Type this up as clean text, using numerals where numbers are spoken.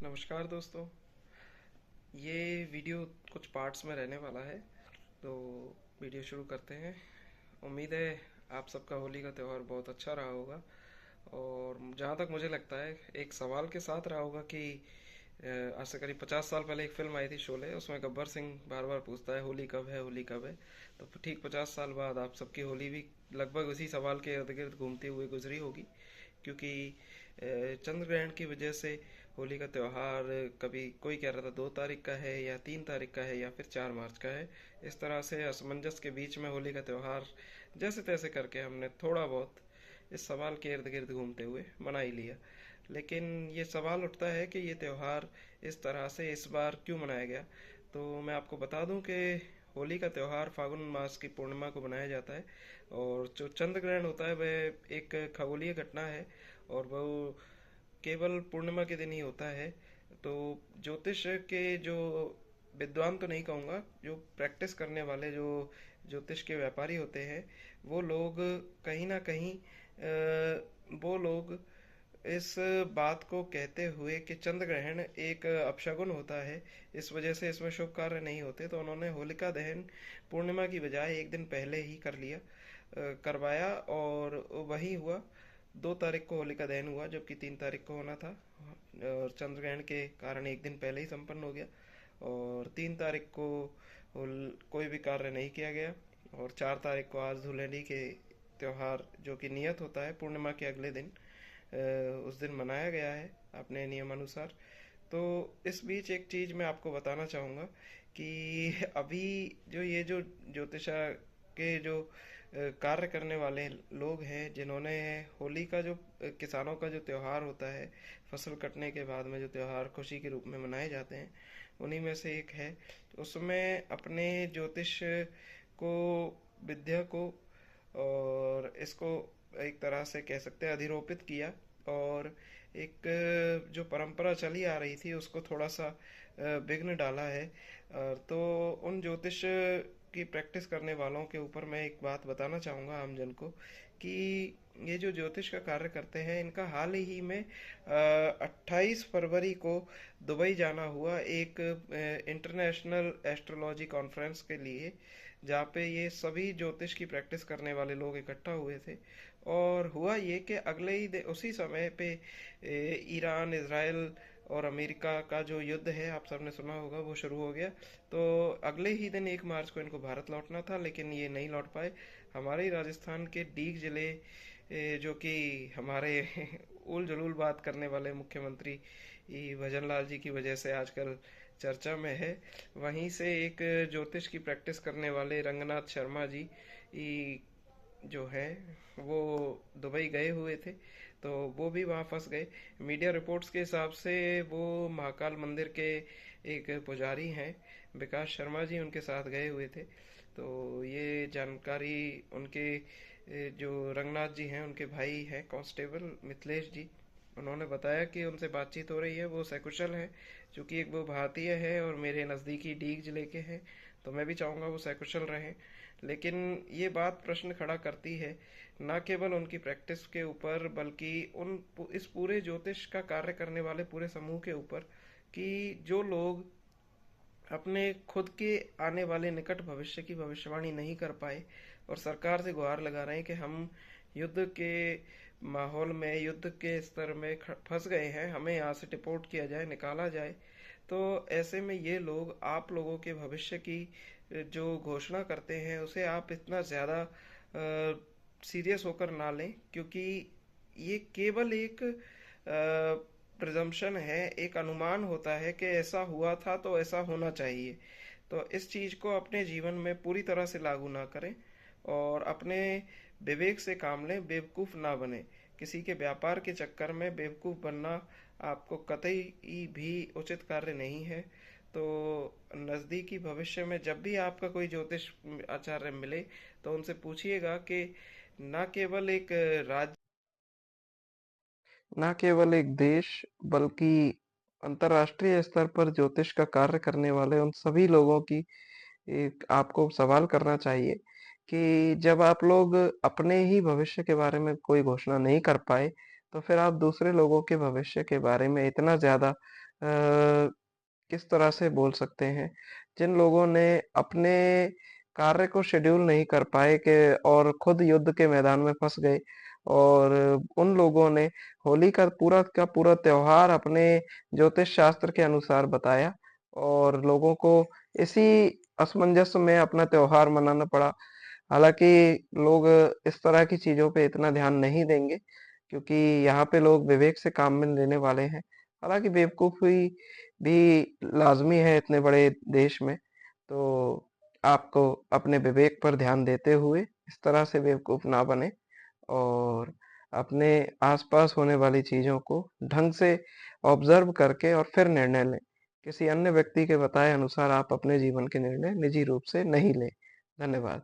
नमस्कार दोस्तों। ये वीडियो कुछ पार्ट्स में रहने वाला है, तो वीडियो शुरू करते हैं। उम्मीद है आप सबका होली का त्यौहार बहुत अच्छा रहा होगा। और जहाँ तक मुझे लगता है, एक सवाल के साथ रहा होगा कि आज से करीब 50 साल पहले एक फिल्म आई थी शोले, उसमें गब्बर सिंह बार बार पूछता है होली कब है, होली कब है। तो ठीक 50 साल बाद आप सबकी होली भी लगभग उसी सवाल के इर्द गिर्द घूमते हुए गुजरी होगी। क्योंकि चंद्र ग्रहण की वजह से होली का त्यौहार कभी कोई कह रहा था 2 तारीख का है या 3 तारीख का है या फिर 4 मार्च का है। इस तरह से असमंजस के बीच में होली का त्यौहार जैसे तैसे करके हमने थोड़ा बहुत इस सवाल के इर्द गिर्द घूमते हुए मना ही लिया। लेकिन ये सवाल उठता है कि ये त्यौहार इस तरह से इस बार क्यों मनाया गया। तो मैं आपको बता दूं कि होली का त्यौहार फागुन मास की पूर्णिमा को मनाया जाता है। और जो चंद्र ग्रहण होता है वह एक खगोलीय घटना है, और वह केवल पूर्णिमा के दिन ही होता है। तो ज्योतिष के जो विद्वान तो नहीं कहूँगा, जो प्रैक्टिस करने वाले जो ज्योतिष के व्यापारी होते हैं, वो लोग कहीं ना कहीं वो लोग इस बात को कहते हुए कि चंद्र ग्रहण एक अपशगुन होता है, इस वजह से इसमें शुभ कार्य नहीं होते, तो उन्होंने होलिका दहन पूर्णिमा की बजाय एक दिन पहले ही करवाया। और वही हुआ। 2 तारीख को होलिका दहन हुआ, जबकि 3 तारीख को होना था, और चंद्र ग्रहण के कारण एक दिन पहले ही संपन्न हो गया। और 3 तारीख को कोई भी कार्य नहीं किया गया। और 4 तारीख को आज धुलेंडी के त्योहार जो कि नियत होता है पूर्णिमा के अगले दिन, उस दिन मनाया गया है अपने नियमानुसार। तो इस बीच एक चीज मैं आपको बताना चाहूँगा कि अभी जो ज्योतिषा के जो कार्य करने वाले लोग हैं, जिन्होंने होली का जो किसानों का जो त्योहार होता है, फसल कटने के बाद में जो त्योहार खुशी के रूप में मनाए जाते हैं, उन्हीं में से एक है। तो उसमें अपने ज्योतिष को, विद्या को, और इसको एक तरह से कह सकते हैं अधिरोपित किया। और एक जो परंपरा चली आ रही थी उसको थोड़ा सा विघ्न डाला है। तो उन ज्योतिष की प्रैक्टिस करने वालों के ऊपर मैं एक बात बताना चाहूँगा आम जन को, कि ये जो ज्योतिष का कार्य करते हैं, इनका हाल ही में 28 फरवरी को दुबई जाना हुआ एक इंटरनेशनल एस्ट्रोलॉजी कॉन्फ्रेंस के लिए, जहाँ पे ये सभी ज्योतिष की प्रैक्टिस करने वाले लोग इकट्ठा हुए थे। और हुआ ये कि अगले ही उसी समय पे ईरान, इसराइल और अमेरिका का जो युद्ध है, आप सबने सुना होगा, वो शुरू हो गया। तो अगले ही दिन 1 मार्च को इनको भारत लौटना था, लेकिन ये नहीं लौट पाए। हमारे ही राजस्थान के डीग जिले, जो कि हमारे उल जलूल बात करने वाले मुख्यमंत्री भजन लाल जी की वजह से आजकल चर्चा में है, वहीं से एक ज्योतिष की प्रैक्टिस करने वाले रंगनाथ शर्मा जी जो है, वो दुबई गए हुए थे। तो वो भी वहाँ फंस गए। मीडिया रिपोर्ट्स के हिसाब से वो महाकाल मंदिर के एक पुजारी हैं, विकास शर्मा जी, उनके साथ गए हुए थे। तो ये जानकारी उनके जो रंगनाथ जी हैं, उनके भाई हैं कांस्टेबल मिथिलेश जी, उन्होंने बताया कि उनसे बातचीत हो रही है, वो सकुशल है। चूंकि एक वो भारतीय है और मेरे नज़दीकी डीग जिले के हैं, तो मैं भी चाहूँगा वो सकुशल रहें। लेकिन ये बात प्रश्न खड़ा करती है, न केवल उनकी प्रैक्टिस के ऊपर, बल्कि इस पूरे ज्योतिष का कार्य करने वाले पूरे समूह के ऊपर, कि जो लोग अपने खुद के आने वाले निकट भविष्य की भविष्यवाणी नहीं कर पाए और सरकार से गुहार लगा रहे हैं कि हम युद्ध के माहौल में, युद्ध के स्तर में फंस गए हैं, हमें यहाँ से डिपोर्ट किया जाए, निकाला जाए। तो ऐसे में ये लोग आप लोगों के भविष्य की जो घोषणा करते हैं, उसे आप इतना ज़्यादा सीरियस होकर ना लें, क्योंकि ये केवल एक प्रिजम्पशन है, एक अनुमान होता है कि ऐसा हुआ था तो ऐसा होना चाहिए। तो इस चीज को अपने जीवन में पूरी तरह से लागू ना करें, और अपने विवेक से काम लें, बेवकूफ ना बने। किसी के व्यापार के चक्कर में बेवकूफ बनना आपको कतई भी उचित कार्य नहीं है। तो नज़दीकी भविष्य में जब भी आपका कोई ज्योतिष आचार्य मिले, तो उनसे पूछिएगा कि न केवल एक राज्य, न केवल एक देश, बल्कि अंतर्राष्ट्रीय स्तर पर ज्योतिष का कार्य करने वाले उन सभी लोगों की एक आपको सवाल करना चाहिए कि जब आप लोग अपने ही भविष्य के बारे में कोई घोषणा नहीं कर पाए, तो फिर आप दूसरे लोगों के भविष्य के बारे में इतना ज़्यादा किस तरह से बोल सकते हैं, जिन लोगों ने अपने कार्य को शेड्यूल नहीं कर पाए के और खुद युद्ध के मैदान में फंस गए, और उन लोगों ने होली का पूरा त्योहार अपने ज्योतिष शास्त्र के अनुसार बताया, और लोगों को इसी असमंजस में अपना त्योहार मनाना पड़ा। हालांकि लोग इस तरह की चीजों पे इतना ध्यान नहीं देंगे, क्योंकि यहाँ पे लोग विवेक से काम में लेने वाले हैं। हालांकि बेवकूफी भी लाजमी है इतने बड़े देश में, तो आपको अपने विवेक पर ध्यान देते हुए इस तरह से बेवकूफ ना बने, और अपने आसपास होने वाली चीजों को ढंग से ऑब्जर्व करके और फिर निर्णय लें। किसी अन्य व्यक्ति के बताए अनुसार आप अपने जीवन के निर्णय निजी रूप से नहीं लें। धन्यवाद।